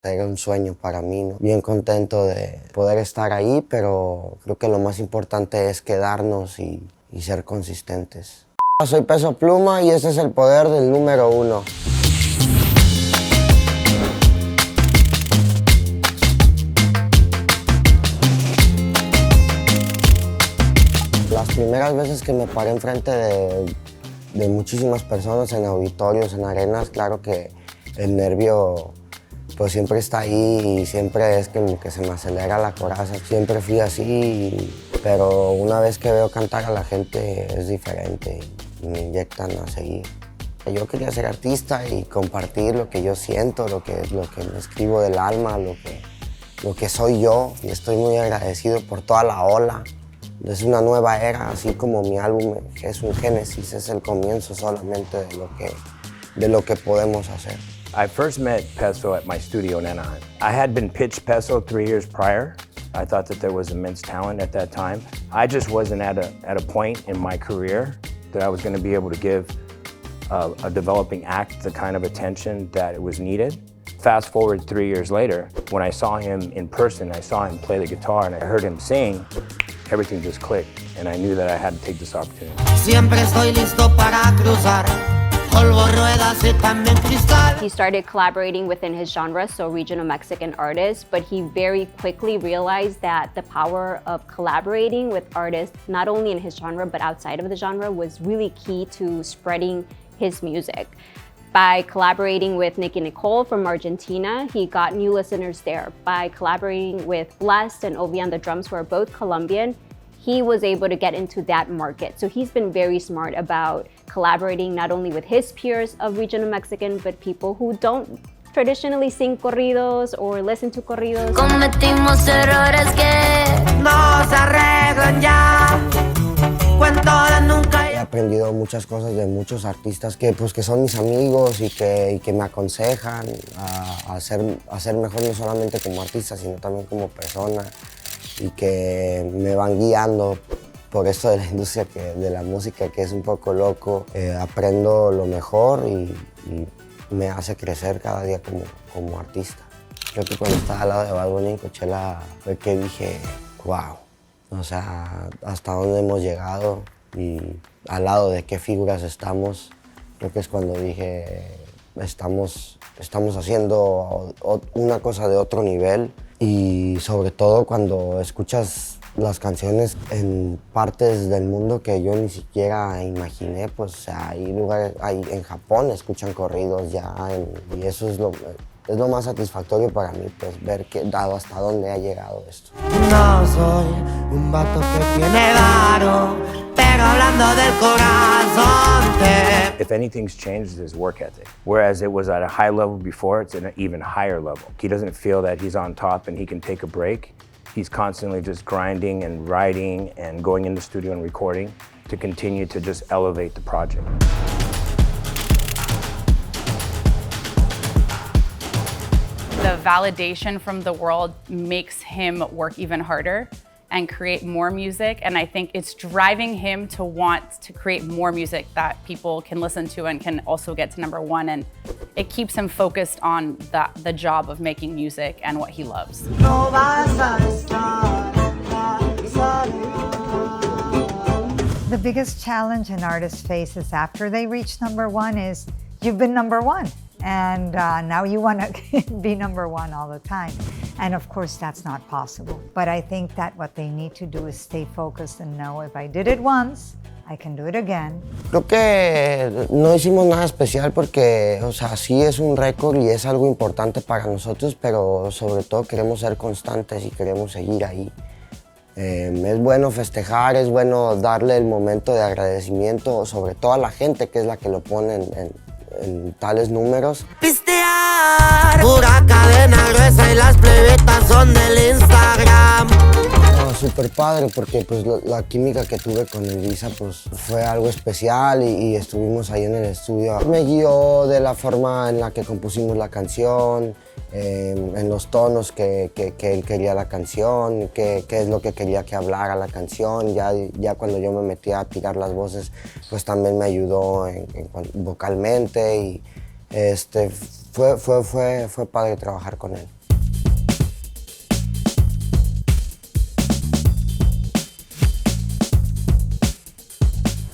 Era un sueño para mí, ¿no? Bien contento de poder estar ahí, pero creo que lo más importante es quedarnos y ser consistentes. Soy Peso Pluma y ese es el poder del número 1. Las primeras veces que me paré enfrente de muchísimas personas en auditorios, en arenas, claro que el nervio pues siempre está ahí y siempre es que se me acelera la coraza. Siempre fui así, pero una vez que veo cantar a la gente es diferente y me inyectan a seguir. Yo quería ser artista y compartir lo que yo siento, lo que me escribo del alma, lo que soy yo, y estoy muy agradecido por toda la ola. Es una nueva era, así como mi álbum es un génesis, es el comienzo solamente de lo que podemos hacer. I first met Peso at my studio in Anaheim. I had been pitched Peso 3 years prior. I thought that there was immense talent at that time. I just wasn't at a point in my career that I was going to be able to give a developing act the kind of attention that it was needed. Fast forward 3 years later, when I saw him in person, I saw him play the guitar and I heard him sing, everything just clicked, and I knew that I had to take this opportunity. Siempre estoy listo para cruzar. He started collaborating within his genre, so regional Mexican artists, but he very quickly realized that the power of collaborating with artists, not only in his genre, but outside of the genre, was really key to spreading his music. By collaborating with Nicki Nicole from Argentina, he got new listeners there. By collaborating with Blessed and Ovi on the drums, who are both Colombian, he was able to get into that market. So he's been very smart about collaborating not only with his peers of regional Mexican, but people who don't traditionally sing corridos or listen to corridos. Cometimos errores que no se arreglan ya. Cuento de nunca. He aprendido muchas cosas de muchos artistas que son mis amigos y que me aconsejan a ser mejor no solamente como artista, sino también como persona, y que me van guiando por esto de la industria de la música, que es un poco loco. Aprendo lo mejor y me hace crecer cada día como artista. Creo que cuando estaba al lado de Bad Bunny en Coachella fue que dije, wow, o sea, hasta dónde hemos llegado y al lado de qué figuras estamos. Creo que es cuando dije, estamos haciendo una cosa de otro nivel. Y sobre todo cuando escuchas las canciones en partes del mundo que yo ni siquiera imaginé, pues o sea, hay lugares, en Japón escuchan corridos ya, y eso es lo más satisfactorio para mí, pues ver dado hasta dónde ha llegado esto. No soy un vato que tiene varo, pero hablando del corazón If anything's changed, is his work ethic. Whereas it was at a high level before, it's at an even higher level. He doesn't feel that he's on top and he can take a break. He's constantly just grinding and writing and going in the studio and recording to continue to just elevate the project. The validation from the world makes him work even harder and create more music, and I think it's driving him to want to create more music that people can listen to and can also get to #1, and it keeps him focused on the job of making music and what he loves. no vas a estar. The biggest challenge an artist faces after they reach #1 is you've been #1, and now you want to be #1 all the time. And of course, that's not possible. But I think that what they need to do is stay focused and know if I did it once, I can do it again. Creo que no hicimos nada especial porque, o sea, sí es un récord y es algo importante para nosotros, pero sobre todo queremos ser constantes y queremos seguir ahí. Es bueno festejar, es bueno darle el momento de agradecimiento, sobre todo a la gente que es la que lo pone en tales números. Pistear, pura cadena gruesa y las plebetas son del Instagram. No, súper padre porque pues la química que tuve con Elisa pues fue algo especial y estuvimos ahí en el estudio. Me guió de la forma en la que compusimos la canción, en los tonos que él quería la canción, qué es lo que quería que hablara la canción. Ya cuando yo me metí a tirar las voces, pues también me ayudó vocalmente Fue padre trabajar con él.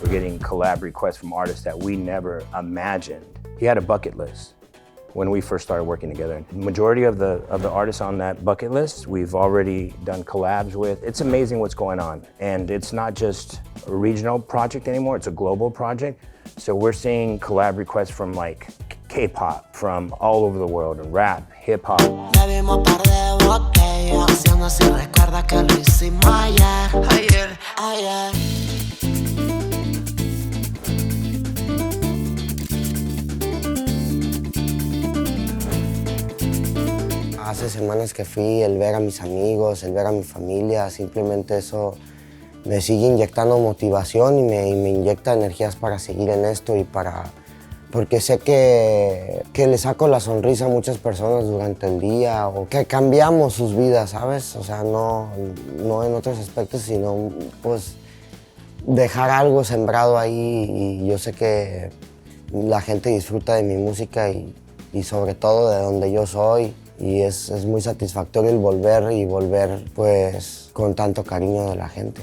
We're getting collab requests from artists that we never imagined. He had a bucket list when we first started working together. The majority of the artists on that bucket list, we've already done collabs with. It's amazing what's going on. And it's not just a regional project anymore, it's a global project. So we're seeing collab requests from like K-pop, from all over the world, and rap, hip hop. Hace semanas que fui, el ver a mis amigos, el ver a mi familia, simplemente eso me sigue inyectando motivación y me inyecta energías para seguir en esto y porque sé que le saco la sonrisa a muchas personas durante el día o que cambiamos sus vidas, ¿sabes? O sea, no en otros aspectos, sino pues dejar algo sembrado ahí y yo sé que la gente disfruta de mi música y sobre todo de donde yo soy. Y es muy satisfactorio el volver pues con tanto cariño de la gente.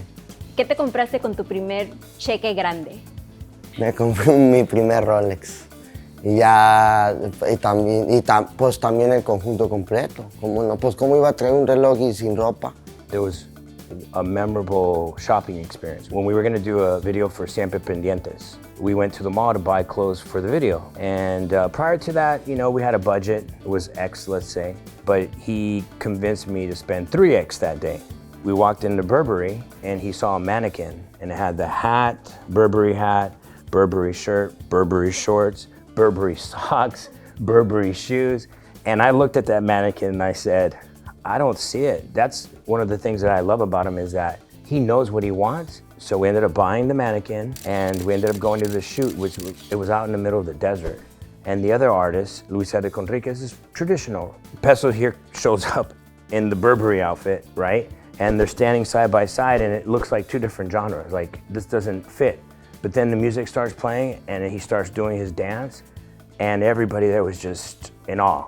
¿Qué te compraste con tu primer cheque grande? Me compré mi primer Rolex pues también el conjunto completo. ¿Cómo no? Pues cómo iba a traer un reloj y sin ropa. It was a memorable shopping experience. When we were going to do a video for Siempre Pendientes, we went to the mall to buy clothes for the video. And prior to that, you know, we had a budget. It was X, let's say. But he convinced me to spend 3X that day. We walked into Burberry and he saw a mannequin and it had the hat, Burberry shirt, Burberry shorts, Burberry socks, Burberry shoes. And I looked at that mannequin and I said, I don't see it. That's one of the things that I love about him is that he knows what he wants. So we ended up buying the mannequin and we ended up going to the shoot, which it was out in the middle of the desert. And the other artist, Luisa de Conriquez, is traditional. Peso here shows up in the Burberry outfit, right? And they're standing side by side and it looks like two different genres. Like this doesn't fit. But then the music starts playing and he starts doing his dance and everybody there was just in awe.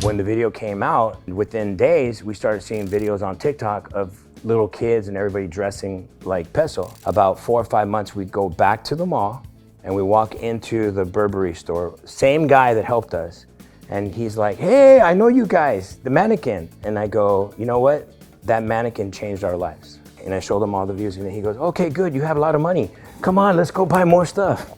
When the video came out, within days, we started seeing videos on TikTok of little kids and everybody dressing like Peso. About 4 or 5 months, we'd go back to the mall and we walk into the Burberry store. Same guy that helped us. And he's like, hey, I know you guys, the mannequin. And I go, you know what? That mannequin changed our lives. And I showed him all the views and he goes, okay, good, you have a lot of money. Come on, let's go buy more stuff.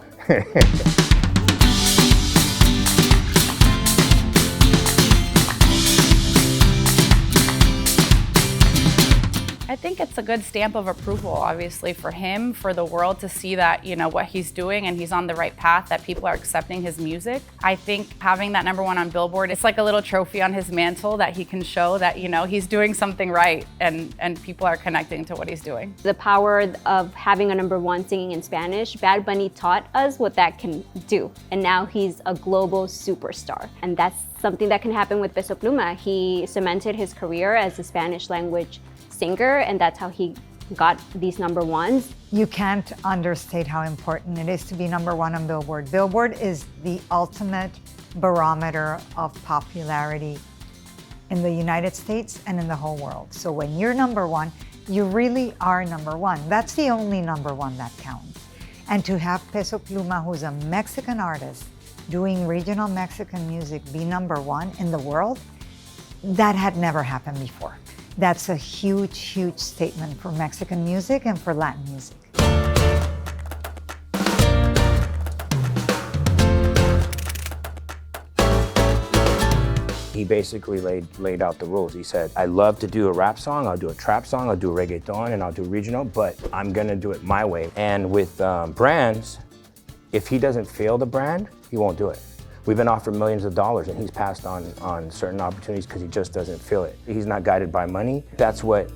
I think it's a good stamp of approval, obviously, for him, for the world to see that, you know, what he's doing and he's on the right path, that people are accepting his music. I think having that #1 on Billboard, it's like a little trophy on his mantle that he can show that, you know, he's doing something right and people are connecting to what he's doing. The power of having a #1 singing in Spanish, Bad Bunny taught us what that can do. And now he's a global superstar. And that's something that can happen with Peso Pluma. He cemented his career as a Spanish language singer, and that's how he got these #1s. You can't understate how important it is to be #1 on Billboard. Billboard is the ultimate barometer of popularity in the United States and in the whole world. So when you're #1, you really are #1. That's the only #1 that counts. And to have Peso Pluma, who's a Mexican artist, doing regional Mexican music, be #1 in the world, that had never happened before. That's a huge, huge statement for Mexican music and for Latin music. He basically laid out the rules. He said, I love to do a rap song, I'll do a trap song, I'll do a reggaeton, and I'll do regional, but I'm gonna do it my way. And with brands, if he doesn't feel the brand, he won't do it. We've been offered millions of dollars and he's passed on certain opportunities because he just doesn't feel it. He's not guided by money. That's what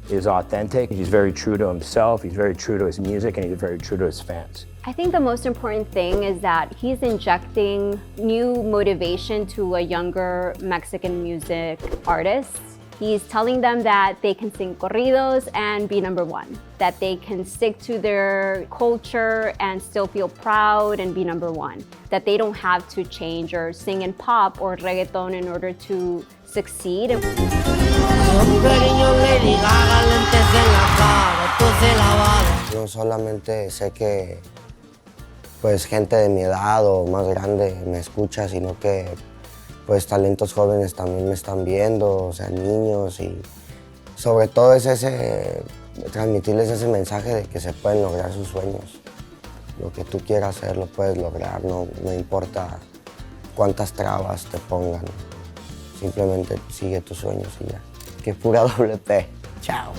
is authentic. He's very true to himself, he's very true to his music, and he's very true to his fans. I think the most important thing is that he's injecting new motivation to a younger Mexican music artist. He's telling them that they can sing corridos and be number one, that they can stick to their culture and still feel proud and be number one, that they don't have to change or sing in pop or reggaeton in order to succeed. No solamente sé que pues gente de mi edad o más grande me escucha, sino que pues talentos jóvenes también me están viendo, o sea, niños, y sobre todo es transmitirles ese mensaje de que se pueden lograr sus sueños. Lo que tú quieras hacer lo puedes lograr, no importa cuántas trabas te pongan, simplemente sigue tus sueños y ya. Que pura WP. Chao.